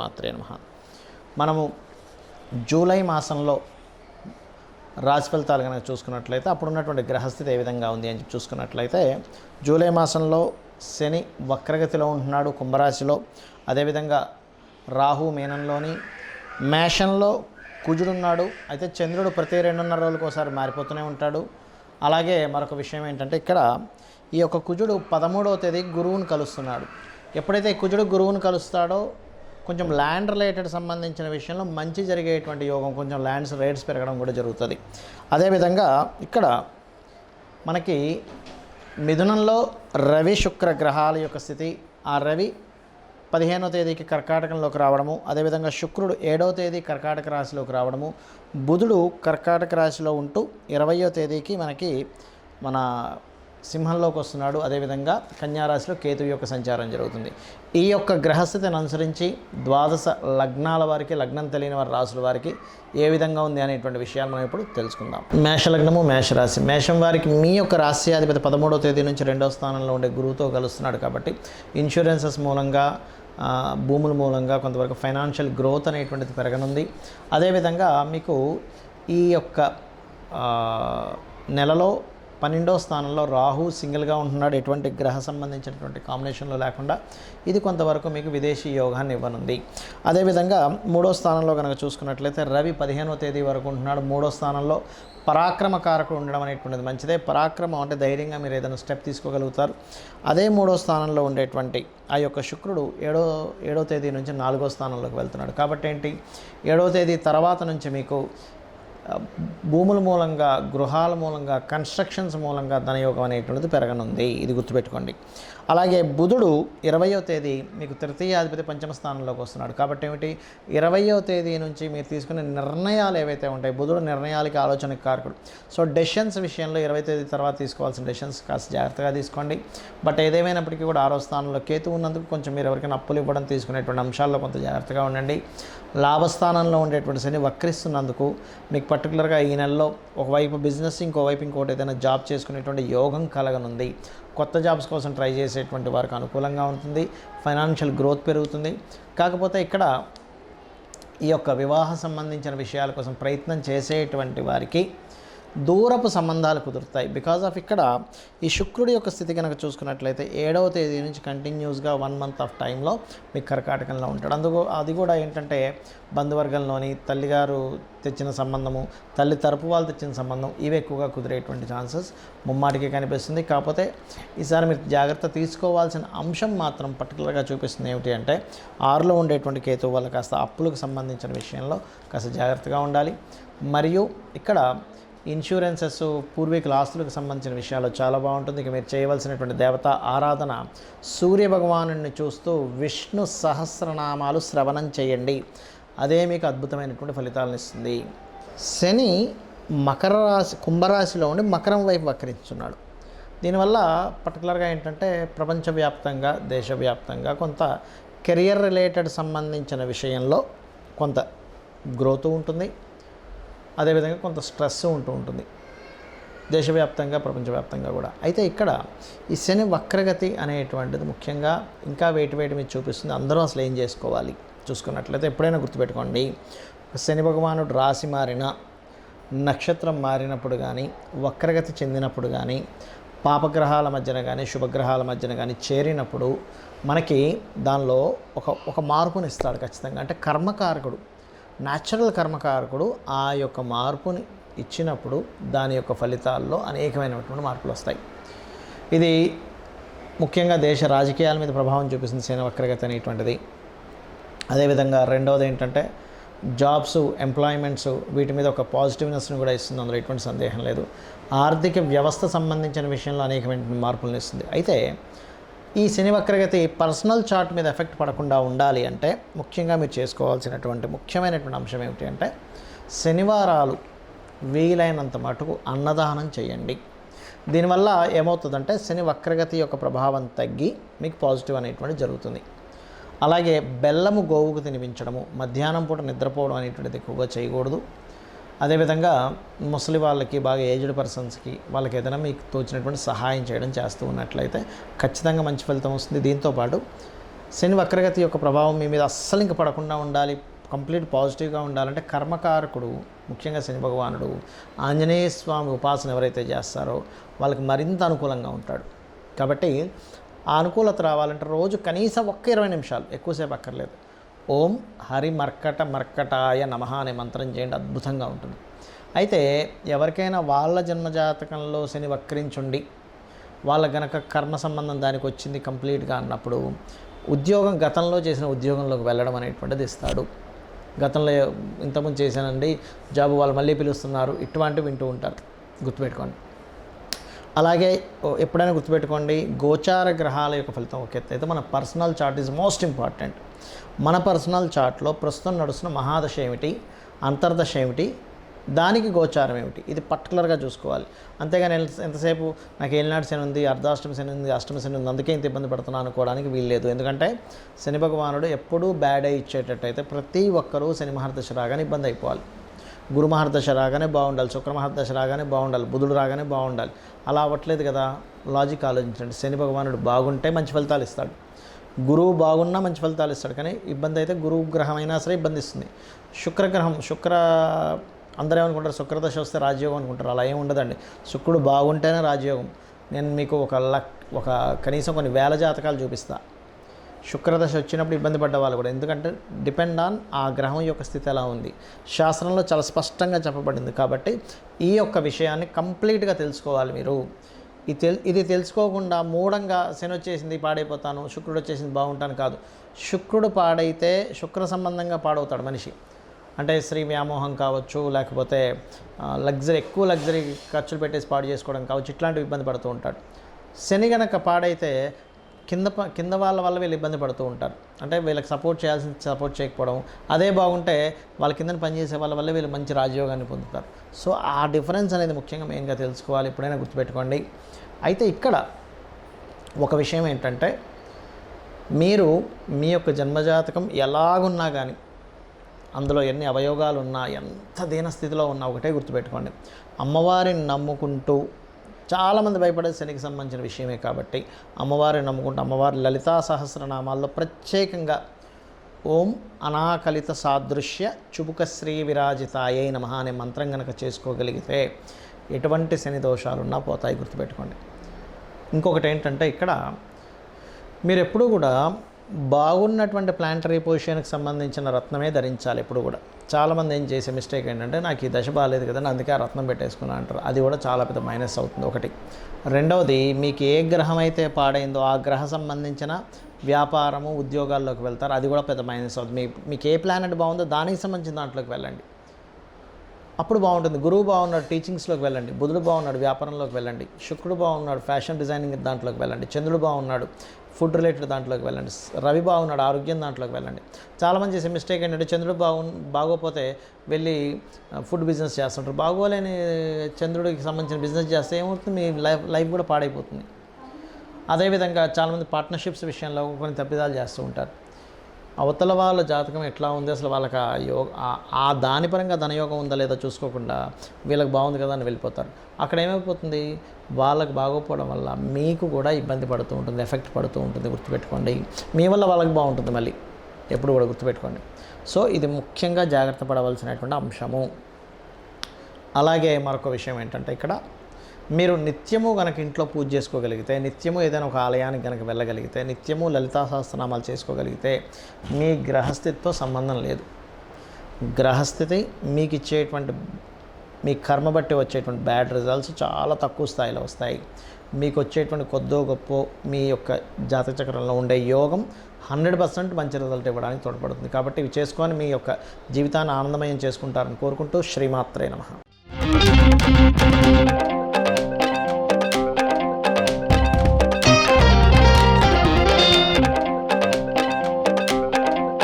శ్రీమాత్రే నమః. మనము జూలై మాసంలో రాశి ఫలితాలు కనుక చూసుకున్నట్లయితే అప్పుడు ఉన్నటువంటి గ్రహస్థితి ఏ విధంగా ఉంది అని చూసుకున్నట్లయితే జూలై మాసంలో శని వక్రగతిలో ఉంటున్నాడు కుంభరాశిలో. అదేవిధంగా రాహు మీనంలోని, మేషంలో కుజుడున్నాడు. అయితే చంద్రుడు ప్రతి 2.5 రోజులకు ఒకసారి మారిపోతూనే ఉంటాడు. అలాగే మరొక విషయం ఏంటంటే ఇక్కడ ఈ యొక్క కుజుడు 13వ తేదీ గురువుని కలుస్తున్నాడు. ఎప్పుడైతే కుజుడు గురువుని కలుస్తాడో కొంచెం ల్యాండ్ రిలేటెడ్ సంబంధించిన విషయంలో మంచి జరిగేటువంటి యోగం, కొంచెం ల్యాండ్స్ రేట్స్ పెరగడం కూడా జరుగుతుంది. అదేవిధంగా ఇక్కడ మనకి మిథునంలో రవి శుక్ర గ్రహాల యొక్క స్థితి, ఆ రవి 15వ తేదీకి కర్కాటకంలోకి రావడము, అదేవిధంగా శుక్రుడు 7వ తేదీ కర్కాటక రాశిలోకి రావడము, బుధుడు కర్కాటక రాశిలో ఉంటూ 20వ తేదీకి మనకి మన సింహంలోకి వస్తున్నాడు. అదేవిధంగా కన్యారాశిలో కేతువు యొక్క సంచారం జరుగుతుంది. ఈ యొక్క గ్రహస్థితిని అనుసరించి ద్వాదశ లగ్నాల వారికి, లగ్నం తెలియని వారి రాశుల వారికి ఏ విధంగా ఉంది అనేటువంటి విషయాలు మనం ఇప్పుడు తెలుసుకుందాం. మేషలగ్నము, మేషరాశి. మేషం వారికి మీ యొక్క రాశ్యాధిపతి 13వ తేదీ నుంచి 2వ స్థానంలో ఉండే గురువుతో కలుస్తున్నాడు కాబట్టి ఇన్సూరెన్సెస్ మూలంగా, భూముల మూలంగా కొంతవరకు ఫైనాన్షియల్ గ్రోత్ అనేటువంటిది పెరగనుంది. అదేవిధంగా మీకు ఈ యొక్క నెలలో 12వ స్థానంలో రాహు సింగిల్గా ఉంటున్నాడు. ఎటువంటి గ్రహ సంబంధించినటువంటి కాంబినేషన్లో లేకుండా ఇది కొంతవరకు మీకు విదేశీ యోగాన్ని ఇవ్వనుంది. అదేవిధంగా 3వ స్థానంలో కనుక చూసుకున్నట్లయితే రవి 15వ తేదీ వరకు ఉంటున్నాడు. 3వ స్థానంలో పరాక్రమ కారకుడు ఉండడం అనేటువంటిది మంచిదే. పరాక్రమం అంటే ధైర్యంగా మీరు ఏదైనా స్టెప్ తీసుకోగలుగుతారు. అదే 3వ స్థానంలో ఉండేటువంటి ఆ యొక్క శుక్రుడు 7వ తేదీ నుంచి 4వ స్థానంలోకి వెళ్తున్నాడు. కాబట్టి ఏంటి, 7వ తేదీ తర్వాత నుంచి మీకు భూముల మూలంగా, గృహాల మూలంగా, కన్స్ట్రక్షన్స్ మూలంగా ధనయోగం అనేటువంటిది పెరగనుంది. ఇది గుర్తుపెట్టుకోండి. అలాగే బుధుడు 20వ తేదీ మీకు తృతీయాధిపతి 5వ స్థానంలోకి వస్తున్నాడు. కాబట్టి ఏమిటి, 20వ తేదీ నుంచి మీరు తీసుకునే నిర్ణయాలు ఏవైతే ఉంటాయి, బుధుడు నిర్ణయాలకి, ఆలోచనకి కారకుడు. సో డెసిషన్స్ విషయంలో 20వ తేదీ తర్వాత తీసుకోవాల్సిన డెసిషన్స్ కాస్త జాగ్రత్తగా తీసుకోండి. బట్ ఏదేమైనప్పటికీ కూడా 6వ స్థానంలో కేతు ఉన్నందుకు కొంచెం మీరు ఎవరికైనా అప్పులు ఇవ్వడం, తీసుకునేటువంటి అంశాల్లో కొంత జాగ్రత్తగా ఉండండి. లాభస్థానంలో ఉండేటువంటి శని వక్రిస్తున్నందుకు మీకు పర్టికులర్గా ఈ నెలలో ఒకవైపు బిజినెస్, ఇంకోవైపు ఇంకోటి ఏదైనా జాబ్ చేసుకునేటువంటి యోగం కలగనుంది. కొత్త జాబ్స్ కోసం ట్రై చేసేటువంటి వారికి అనుకూలంగా ఉంటుంది. ఫైనాన్షియల్ గ్రోత్ పెరుగుతుంది. కాకపోతే ఇక్కడ ఈ యొక్క వివాహ సంబంధించిన విషయాల కోసం ప్రయత్నం చేసేటువంటి వారికి దూరపు సంబంధాలు కుదురుతాయి. బికాజ్ ఆఫ్ ఇక్కడ ఈ శుక్రుడి యొక్క స్థితి కనుక చూసుకున్నట్లయితే 7వ తేదీ నుంచి కంటిన్యూస్గా 1 మంత్ ఆఫ్ టైంలో మీకు కర్కాటకంలో ఉంటాడు. అది కూడా ఏంటంటే బంధువర్గంలోని తల్లిగారు తెచ్చిన సంబంధము, తల్లి తరపు వాళ్ళు తెచ్చిన సంబంధం, ఇవి ఎక్కువగా కుదిరేటువంటి ఛాన్సెస్ ముమ్మాటికి కనిపిస్తుంది. కాకపోతే ఈసారి మీరు జాగ్రత్త తీసుకోవాల్సిన అంశం మాత్రం పర్టికులర్గా చూపిస్తుంది ఏమిటి అంటే 6లో ఉండేటువంటి కేతువు వల్ల కాస్త అప్పులకు సంబంధించిన విషయంలో కాస్త జాగ్రత్తగా ఉండాలి. మరియు ఇక్కడ ఇన్సూరెన్సెస్, పూర్వీకుల ఆస్తులకు సంబంధించిన విషయాలు చాలా బాగుంటుంది. ఇక మీరు చేయవలసినటువంటి దేవతా ఆరాధన, సూర్య భగవానుడిని చూస్తూ విష్ణు సహస్రనామాలు శ్రవణం చేయండి. అదే మీకు అద్భుతమైనటువంటి ఫలితాలను ఇస్తుంది. శని మకర రాశి, కుంభరాశిలో ఉండి మకరం వైపు వక్రించున్నాడు. దీనివల్ల పర్టికులర్గా ఏంటంటే ప్రపంచవ్యాప్తంగా, దేశవ్యాప్తంగా కొంత కెరియర్ రిలేటెడ్ సంబంధించిన విషయంలో కొంత గ్రోత్ ఉంటుంది. అదేవిధంగా కొంత స్ట్రెస్ ఉంటుంది దేశవ్యాప్తంగా, ప్రపంచవ్యాప్తంగా కూడా. అయితే ఇక్కడ ఈ శని వక్రగతి అనేటువంటిది ముఖ్యంగా ఇంకా వేటి మీద చూపిస్తుంది. అందరూ అసలు ఏం చేసుకోవాలి చూసుకున్నట్లయితే ఎప్పుడైనా గుర్తుపెట్టుకోండి, శని భగవానుడు రాశి మారిన, నక్షత్రం మారినప్పుడు కానీ, వక్రగతి చెందినప్పుడు కానీ, పాపగ్రహాల మధ్యన కానీ, శుభగ్రహాల మధ్యన కానీ చేరినప్పుడు మనకి దానిలో ఒక మార్పుని ఇస్తాడు ఖచ్చితంగా. అంటే కర్మకారకుడు, న్యాచురల్ కర్మకారకుడు ఆ యొక్క మార్పుని ఇచ్చినప్పుడు దాని యొక్క ఫలితాల్లో అనేకమైనటువంటి మార్పులు వస్తాయి. ఇది ముఖ్యంగా దేశ రాజకీయాల మీద ప్రభావం చూపిస్తుంది శని వక్రగతి అనేటువంటిది. అదేవిధంగా రెండవది ఏంటంటే జాబ్స్, ఎంప్లాయ్మెంట్స్, వీటి మీద ఒక పాజిటివ్నెస్ని కూడా ఇస్తుంది. అందులో ఎటువంటి సందేహం లేదు. ఆర్థిక వ్యవస్థ సంబంధించిన విషయంలో అనేకమైన మార్పులను ఇస్తుంది. అయితే ఈ శని వక్రగతి పర్సనల్ చార్ట్ మీద ఎఫెక్ట్ పడకుండా ఉండాలి అంటే ముఖ్యంగా మీరు చేసుకోవాల్సినటువంటి ముఖ్యమైనటువంటి అంశం ఏమిటి అంటే శనివారాలు వీలైనంత మటుకు అన్నదానం చేయండి. దీనివల్ల ఏమవుతుందంటే శని వక్రగతి యొక్క ప్రభావం తగ్గి మీకు పాజిటివ్ అనేటువంటి జరుగుతుంది. అలాగే బెల్లము గోవుకు తినిపించడము, మధ్యాహ్నం పూట నిద్రపోవడం అనేటువంటిది ఎక్కువగా చేయకూడదు. అదేవిధంగా ముసలి వాళ్ళకి, బాగా ఏజ్డ్ పర్సన్స్కి, వాళ్ళకి ఏదైనా మీకు తోచినటువంటి సహాయం చేయడం చేస్తూ ఉన్నట్లయితే ఖచ్చితంగా మంచి ఫలితం వస్తుంది. దీంతోపాటు శని వక్రగతి యొక్క ప్రభావం మీ మీద అస్సలు ఇంక పడకుండా ఉండాలి, కంప్లీట్ పాజిటివ్గా ఉండాలంటే కర్మకారకుడు ముఖ్యంగా శని భగవానుడు ఆంజనేయ స్వామి ఉపాసన ఎవరైతే చేస్తారో వాళ్ళకి మరింత అనుకూలంగా ఉంటాడు. కాబట్టి ఆ అనుకూలత రావాలంటే రోజు కనీసం 20 నిమిషాలు, ఎక్కువసేపు అక్కర్లేదు, ఓం హరి మర్కటాయ నమః అనే మంత్రం చేయండి, అద్భుతంగా ఉంటుంది. అయితే ఎవరికైనా వాళ్ళ జన్మజాతకంలో శని వక్రించుండి వాళ్ళ గనక కర్మ సంబంధం దానికి వచ్చింది కంప్లీట్గా అన్నప్పుడు ఉద్యోగం గతంలో చేసిన ఉద్యోగంలోకి వెళ్ళడం అనేటువంటిది ఇస్తాడు. గతంలో ఇంతకుముందు చేశానండి జాబ్ వాళ్ళు మళ్ళీ పిలుస్తున్నారు, ఇటువంటివి వింటూ ఉంటారు, గుర్తుపెట్టుకోండి. అలాగే ఎప్పుడైనా గుర్తుపెట్టుకోండి, గోచార గ్రహాల యొక్క ఫలితం ఒక ఎత్తు అయితే మన personal chart is most important. మన పర్సనల్ చార్ట్లో ప్రస్తుతం నడుస్తున్న మహాదశ ఏమిటి, అంతర్దశ ఏమిటి, దానికి గోచారం ఏమిటి, ఇది పర్టికులర్గా చూసుకోవాలి. అంతేగాని ఎంతసేపు నాకు ఏలినాటి శని ఉంది, అర్ధాష్టమ శని ఉంది, అష్టమ శని ఉంది, అందుకే ఇంత ఇబ్బంది పడుతున్నాను అనుకోవడానికి వీల్లేదు. ఎందుకంటే శని భగవానుడు ఎప్పుడూ బ్యాడ్ అయి ఇచ్చేటట్టయితే ప్రతి ఒక్కరూ శని మహర్దశ రాగానే ఇబ్బంది అయిపోవాలి, గురు మహర్దశ రాగానే బాగుండాలి, శుక్ర మహర్దశ రాగానే బాగుండాలి, బుధుడు రాగానే బాగుండాలి. అలా అవ్వట్లేదు కదా. లాజిక్ ఆలోచించండి. శని భగవానుడు బాగుంటే మంచి ఫలితాలు ఇస్తాడు, గురువు బాగున్నా మంచి ఫలితాలు ఇస్తాడు. కానీ ఇబ్బంది అయితే గురువు గ్రహం అయినా సరే ఇబ్బంది ఇస్తుంది. శుక్రగ్రహం అందరూ ఏమనుకుంటారు, శుక్రదశ వస్తే రాజయోగం అనుకుంటారు. అలా ఏమి ఉండదండి. శుక్రుడు బాగుంటేనే రాజయోగం. నేను మీకు ఒక కనీసం కొన్ని వేల జాతకాలు చూపిస్తా. శుక్రదశ వచ్చినప్పుడు ఇబ్బంది పడ్డ వాళ్ళు కూడా, ఎందుకంటే డిపెండ్ ఆన్ ఆ గ్రహం యొక్క స్థితి ఎలా ఉంది. శాస్త్రంలో చాలా స్పష్టంగా చెప్పబడింది. కాబట్టి ఈ యొక్క విషయాన్ని కంప్లీట్గా తెలుసుకోవాలి మీరు. ఇది తెలుసుకోకుండా మూఢంగా శని వచ్చేసింది పాడైపోతాను, శుక్రుడు వచ్చేసింది బాగుంటాను కాదు. శుక్రుడు పాడైతే శుక్ర సంబంధంగా పాడవుతాడు మనిషి. అంటే స్త్రీ వ్యామోహం కావచ్చు, లేకపోతే ఎక్కువ లగ్జరీ ఖర్చులు పెట్టేసి పాడు చేసుకోవడం కావచ్చు, ఇట్లాంటివి ఇబ్బంది పడుతూ ఉంటాడు. శని గనక పాడైతే కింద వాళ్ళ వల్ల వీళ్ళు ఇబ్బంది పడుతూ ఉంటారు. అంటే వీళ్ళకి సపోర్ట్ సపోర్ట్ చేయకపోవడం. అదే బాగుంటే వాళ్ళ కింద పనిచేసే వాళ్ళ వల్ల వీళ్ళు మంచి రాజయోగాన్ని పొందుతారు. సో ఆ డిఫరెన్స్ అనేది ముఖ్యంగా మెయిన్గా తెలుసుకోవాలి, ఎప్పుడైనా గుర్తుపెట్టుకోండి. అయితే ఇక్కడ ఒక విషయం ఏంటంటే, మీరు మీ యొక్క జన్మజాతకం ఎలాగున్నా కానీ, అందులో ఎన్ని అవయోగాలు ఉన్నా, ఎంత దీనస్థితిలో ఉన్నా ఒకటే గుర్తుపెట్టుకోండి, అమ్మవారిని నమ్ముకుంటూ, చాలామంది భయపడేది శనికి సంబంధించిన విషయమే కాబట్టి అమ్మవారిని నమ్ముకుంటూ, అమ్మవారి లలితా సహస్రనామాల్లో ప్రత్యేకంగా ఓం అనాకలిత సాదృశ్య చుబుక శ్రీ విరాజితాయై నమః అనే మంత్రం కనుక చేసుకోగలిగితే ఎటువంటి శని దోషాలున్నా పోతాయి, గుర్తుపెట్టుకోండి. ఇంకొకటి ఏంటంటే, ఇక్కడ మీరు ఎప్పుడూ కూడా బాగున్నటువంటి ప్లాంటరీ పొజిషన్కి సంబంధించిన రత్నమే ధరించాలి ఎప్పుడు కూడా. చాలామంది ఏం చేసే మిస్టేక్ ఏంటంటే, నాకు ఈ దశ బాగాలేదు కదా, అందుకే ఆ రత్నం పెట్టేసుకున్నా అంటారు. అది కూడా చాలా పెద్ద మైనస్ అవుతుంది, ఒకటి. రెండవది, మీకు ఏ గ్రహం అయితే పాడైందో ఆ గ్రహ సంబంధించిన వ్యాపారము ఉద్యోగాల్లోకి వెళ్తారు, అది కూడా పెద్ద మైనస్ అవుతుంది. మీకు ఏ ప్లానెట్ బాగుందో దానికి సంబంధించిన దాంట్లోకి వెళ్ళండి, అప్పుడు బాగుంటుంది. గురువు బాగున్నాడు, టీచింగ్స్లోకి వెళ్ళండి. బుధుడు బాగున్నాడు, వ్యాపారంలోకి వెళ్ళండి. శుక్రుడు బాగున్నాడు, ఫ్యాషన్ డిజైనింగ్ దాంట్లోకి వెళ్ళండి. చంద్రుడు బాగున్నాడు, ఫుడ్ రిలేటెడ్ దాంట్లోకి వెళ్ళండి. రవి బాగున్నాడు, ఆరోగ్యం దాంట్లోకి వెళ్ళండి. చాలామంది చేసే మిస్టేక్ ఏంటంటే, చంద్రుడు బాగోపోతే వెళ్ళి ఫుడ్ బిజినెస్ చేస్తుంటారు. బాగోలేని చంద్రుడికి సంబంధించిన బిజినెస్ చేస్తే ఏమవుతుంది, మీ లైఫ్ కూడా పాడైపోతుంది. అదేవిధంగా చాలామంది పార్ట్నర్షిప్స్ విషయంలో కొన్ని తప్పిదాలు చేస్తూ ఉంటారు. అవతల వాళ్ళ జాతకం ఎట్లా ఉంది, అసలు వాళ్ళకి ఆ దాని పరంగా ధనయోగం ఉందా లేదా చూసుకోకుండా వీళ్ళకి బాగుంది కదా అని వెళ్ళిపోతారు. అక్కడ ఏమైపోతుంది, వాళ్ళకి బాగోపోవడం వల్ల మీకు కూడా ఇబ్బంది పడుతూ ఉంటుంది, ఎఫెక్ట్ పడుతూ ఉంటుంది, గుర్తుపెట్టుకోండి. మీ వల్ల వాళ్ళకి బాగుంటుంది మళ్ళీ, ఎప్పుడు కూడా గుర్తుపెట్టుకోండి. సో ఇది ముఖ్యంగా జాగ్రత్త పడవలసినటువంటి అంశము. అలాగే మరొక విషయం ఏంటంటే, ఇక్కడ మీరు నిత్యము కనుక ఇంట్లో పూజ చేసుకోగలిగితే, నిత్యము ఏదైనా ఒక ఆలయానికి కనుక వెళ్ళగలిగితే, నిత్యము లలితా సహస్రనామాలు చేసుకోగలిగితే, మీ గ్రహస్థితితో సంబంధం లేదు. గ్రహస్థితి మీకు ఇచ్చేటువంటి, మీ కర్మ బట్టి వచ్చేటువంటి బ్యాడ్ రిజల్ట్స్ చాలా తక్కువ స్థాయిలో వస్తాయి. మీకు వచ్చేటువంటి కొద్దో గొప్ప మీ యొక్క జాతక చక్రంలో ఉండే యోగం 100% మంచి రిజల్ట్ ఇవ్వడానికి తోడ్పడుతుంది. కాబట్టి ఇవి చేసుకొని మీ యొక్క జీవితాన్ని ఆనందమయం చేసుకుంటారని కోరుకుంటూ శ్రీమాత్రే నమః.